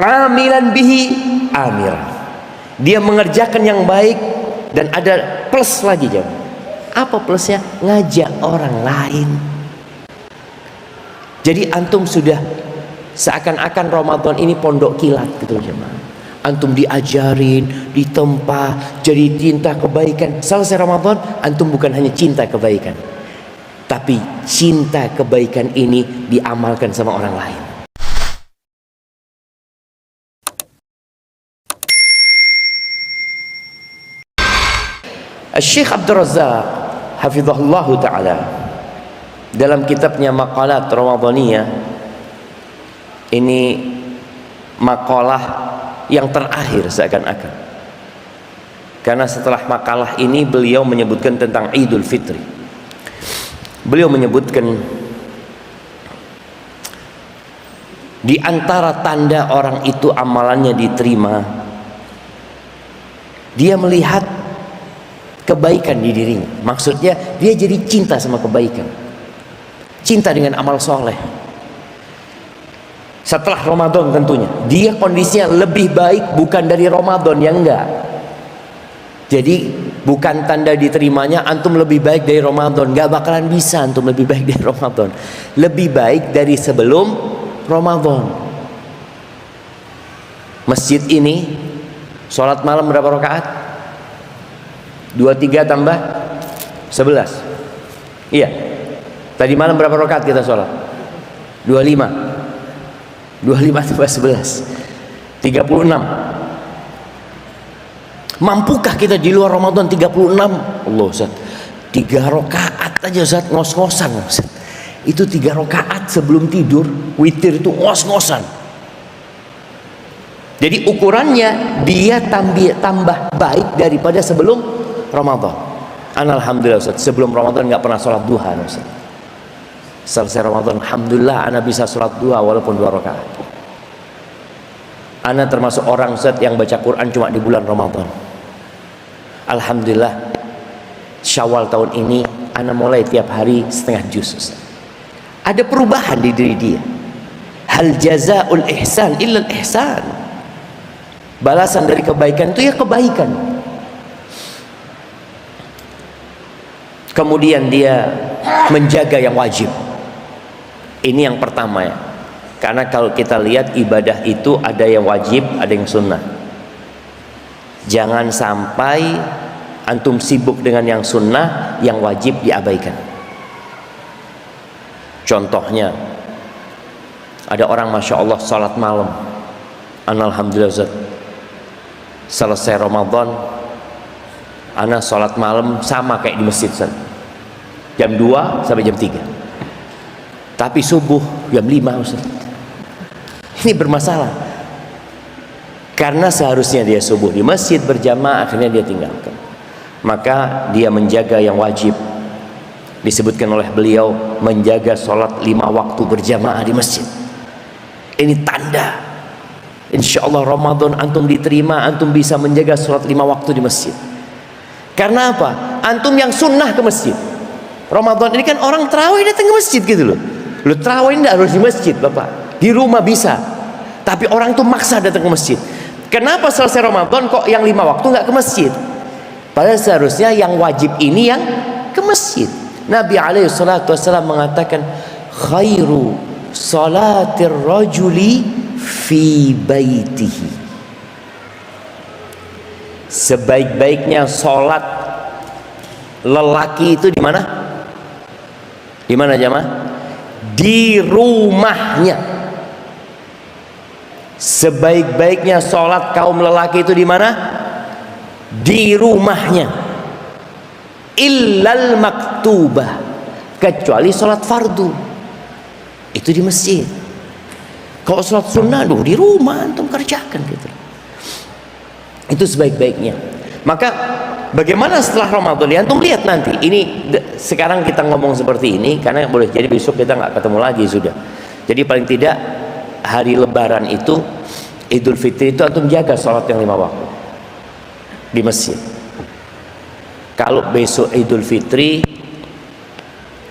amilan bihi amiran. Dia mengerjakan yang baik, dan ada plus lagi jemaah. Apa plusnya? Ngajak orang lain. Jadi antum sudah seakan-akan Ramadan ini pondok kilat gitu jemaah. Antum diajarin, ditempa, jadi cinta kebaikan. Selesai Ramadan, antum bukan hanya cinta kebaikan, tapi cinta kebaikan ini diamalkan sama orang lain. Syekh Abdul Razak hafizahullah ta'ala dalam kitabnya Maqalat Ramadaniyah, ini makalah yang terakhir seakan-akan, karena setelah makalah ini beliau menyebutkan tentang Idul Fitri. Beliau menyebutkan di antara tanda orang itu amalannya diterima, dia melihat kebaikan di dirinya. Maksudnya dia jadi cinta sama kebaikan, cinta dengan amal soleh. Setelah Ramadan tentunya dia kondisinya lebih baik, bukan dari Ramadan yang enggak. Jadi bukan tanda diterimanya antum lebih baik dari Ramadan, enggak bakalan bisa antum lebih baik dari Ramadan. Lebih baik dari sebelum Ramadan. Masjid ini sholat malam berapa rakaat? 23 tambah 11. Iya. Tadi malam berapa rakaat kita sholat? 25. 25 tambah 11 36. Mampukah kita di luar Ramadan 36? Allah Ustaz, 3 rakaat aja Ustaz, ngos-ngosan Ustaz. Itu 3 rakaat sebelum tidur, witir itu ngos-ngosan. Jadi ukurannya dia tambah baik daripada sebelum Ramadan. Alhamdulillah Ustaz, sebelum Ramadan nggak pernah sholat duha Ustaz. Selesai Ramadan alhamdulillah ana bisa sholat duha walaupun 2 rakaat. Ana termasuk orang Ustaz yang baca Quran cuma di bulan Ramadan. Alhamdulillah Syawal tahun ini ana mulai tiap hari setengah juz Ustaz. Ada perubahan di diri dia. Hal jazaul ihsan illa al ihsan. Balasan dari kebaikan itu ya kebaikan. Kemudian dia menjaga yang wajib. Ini yang pertama ya. Karena kalau kita lihat ibadah itu ada yang wajib, ada yang sunnah. Jangan sampai antum sibuk dengan yang sunnah, yang wajib diabaikan. Contohnya, ada orang Masya Allah salat malam. Alhamdulillah Ustaz, selesai Ramadan ana salat malam sama kayak di masjid Ustaz, jam 2 sampai jam 3. Tapi subuh jam 5 Ustaz. Ini bermasalah, karena seharusnya dia subuh di masjid berjamaah, akhirnya dia tinggalkan. Maka dia menjaga yang wajib. Disebutkan oleh beliau menjaga sholat 5 waktu berjamaah di masjid. Ini tanda insya Allah Ramadan antum diterima, antum bisa menjaga sholat 5 waktu di masjid. Karena apa? Antum yang sunnah ke masjid. Ramadan ini kan orang tarawih datang ke masjid gitu loh. Lu tarawih tidak harus di masjid Bapak, di rumah bisa. Tapi orang itu maksa datang ke masjid. Kenapa selesai Ramadan kok yang 5 waktu nggak ke masjid? Padahal seharusnya yang wajib ini yang ke masjid. Nabi SAW mengatakan khairu salatir rajuli fi baitihi. Sebaik-baiknya sholat lelaki itu di mana? Di mana jemaah? Di rumahnya. Sebaik-baiknya sholat kaum lelaki itu di mana? Di rumahnya. Illal maktubah, kecuali sholat fardu itu di masjid. Kalau sholat sunnah di rumah antum kerjakan gitu. Itu sebaik-baiknya. Maka bagaimana setelah Ramadan? Ya, antum lihat nanti. Ini sekarang kita ngomong seperti ini karena boleh jadi besok kita nggak ketemu lagi sudah. Jadi paling tidak hari Lebaran itu, Idul Fitri itu antum jaga sholat yang 5 waktu di masjid. Kalau besok Idul Fitri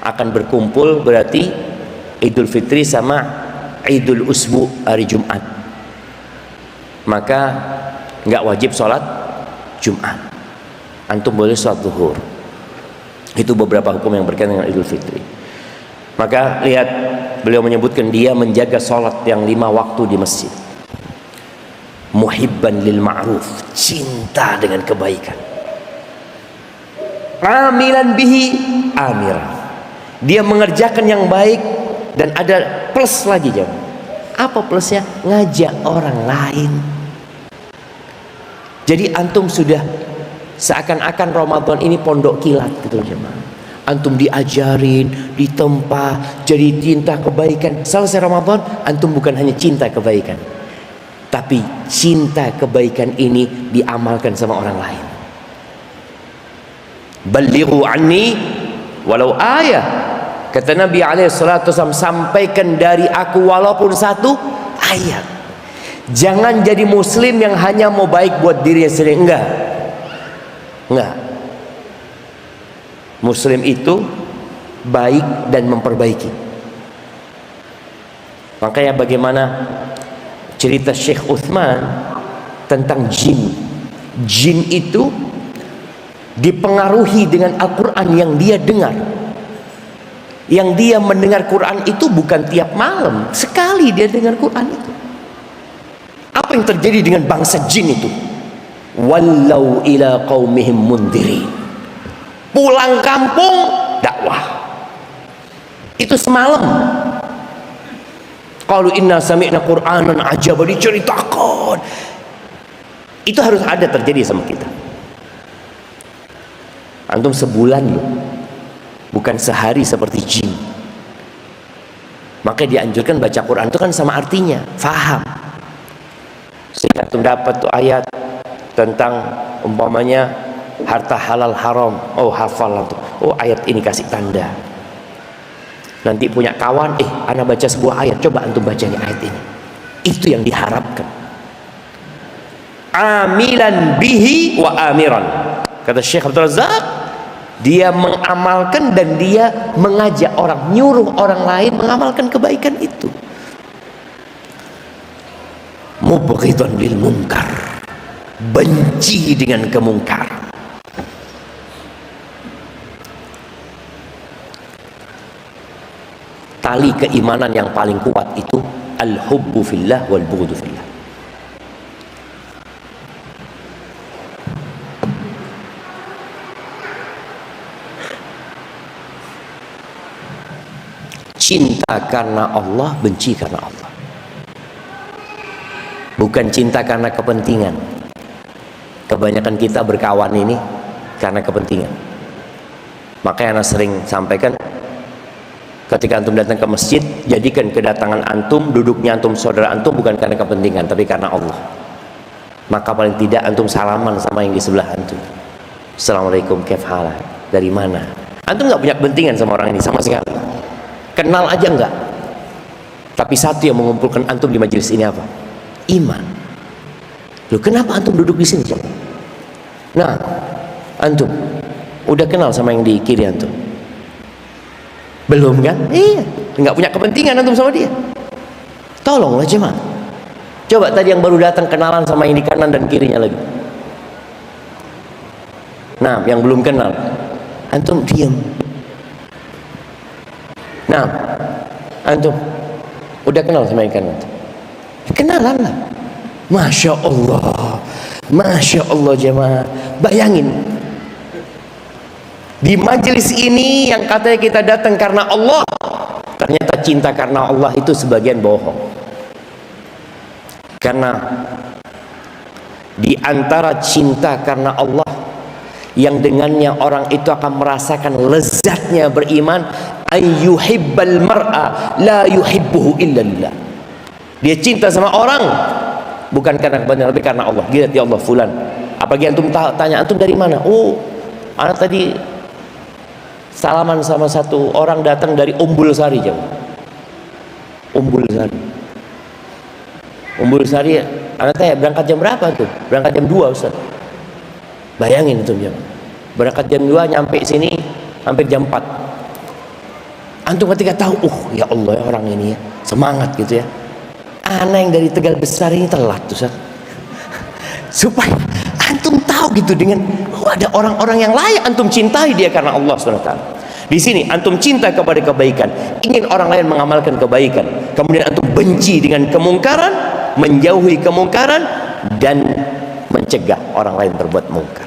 akan berkumpul, berarti Idul Fitri sama Idul Usbu hari Jumat. maka nggak wajib sholat Jumat. Antum boleh sholat zuhur. Itu beberapa hukum yang berkaitan dengan Idul Fitri. Maka lihat, beliau menyebutkan dia menjaga sholat yang 5 waktu di masjid. Muhibban lil ma'ruf, cinta dengan kebaikan. Amilan bihi amiran, dia mengerjakan yang baik. Dan ada plus lagi, jam. Apa plusnya? Ngajak orang lain. Jadi antum sudah seakan-akan Ramadan ini pondok kilat gitu, jemaah. Antum diajarin, ditempa, jadi cinta kebaikan. Selesai Ramadan, antum bukan hanya cinta kebaikan, tapi cinta kebaikan ini diamalkan sama orang lain. Balighu anni walau ayah. Kata Nabi SAW, sampaikan dari aku walaupun 1 ayat. Jangan jadi muslim yang hanya mau baik buat dirinya sendiri. Enggak. Muslim itu baik dan memperbaiki. Makanya bagaimana cerita Syekh Utsman tentang jin. Jin itu dipengaruhi dengan Al-Quran yang dia dengar. Yang dia mendengar Quran itu bukan tiap malam, sekali dia dengar Quran itu. Apa yang terjadi dengan bangsa jin itu? Wallau ila qaumihim mundirin. Pulang kampung dakwah. Itu semalam. Qalu inna sami'na Qur'anan ajaba, diceritakan. Itu harus ada terjadi sama kita. Antum sebulan loh, bukan sehari seperti jin. Maka dianjurkan baca Quran itu kan sama artinya, faham. Sehingga antum dapat tuh ayat tentang umpamanya harta halal haram. Oh, hafal tuh. Oh, ayat ini kasih tanda. Nanti punya kawan, ana baca sebuah ayat, coba antum bacanya ayat ini. Itu yang diharapkan. Amilan bihi wa amiran. Kata Syekh Abdul Razak, dia mengamalkan dan dia mengajak orang, nyuruh orang lain mengamalkan kebaikan itu. Mubghidan lil munkar, benci dengan kemungkaran. Tali keimanan yang paling kuat itu al-hubbu fillah wal bughdu fillah. Cinta karena Allah, benci karena Allah. Bukan cinta karena kepentingan. Kebanyakan kita berkawan ini karena kepentingan. Makanya anak sering sampaikan, ketika antum datang ke masjid, jadikan kedatangan antum, duduknya antum, saudara antum bukan karena kepentingan, tapi karena Allah. Maka paling tidak antum salaman sama yang di sebelah antum. Assalamualaikum, kaif halak? Dari mana? Antum nggak punya kepentingan sama orang ini sama sekali. Kenal aja enggak. Tapi satu yang mengumpulkan antum di majelis ini apa? Iman. Loh, kenapa antum duduk di sini? Nah, antum udah kenal sama yang di kiri antum? Belum kan? Iya, enggak punya kepentingan antum sama dia. Tolonglah jemaah. Coba tadi yang baru datang kenalan sama yang di kanan dan kirinya lagi. Nah, yang belum kenal, antum diam. Nah, antum udah kenal sama yang kanan? Kenalan lah. Masya Allah, Masya Allah jemaah. Bayangin, di majelis ini yang katanya kita datang karena Allah, ternyata cinta karena Allah itu sebagian bohong. Karena di antara cinta karena Allah yang dengannya orang itu akan merasakan lezatnya beriman, ayyuhibbal mar'a la yuhibbuhu illa lillah. Dia cinta sama orang bukan karena kepentingan, tapi karena Allah. Lihat ya Allah, fulan. Apalagi antum tanya, antum dari mana? Oh, anak tadi salaman sama satu orang datang dari Umbul Sari, jauh. Umbul Sari. Umbul Sari, anak tanya berangkat jam berapa tuh? Berangkat jam 2, Ustaz. Bayangin tuh jam. Berangkat jam 2 nyampe sini hampir jam 4. Antum ketika tahu, ya Allah ya orang ini ya, semangat gitu ya. Anak yang dari Tegal Besar ini telat tuh, Ustaz. supaya antum tahu gitu dengan ada orang-orang yang layak antum cintai dia karena Allah SWT. Di sini antum cinta kepada kebaikan, ingin orang lain mengamalkan kebaikan, kemudian antum benci dengan kemungkaran, menjauhi kemungkaran dan mencegah orang lain berbuat mungkar.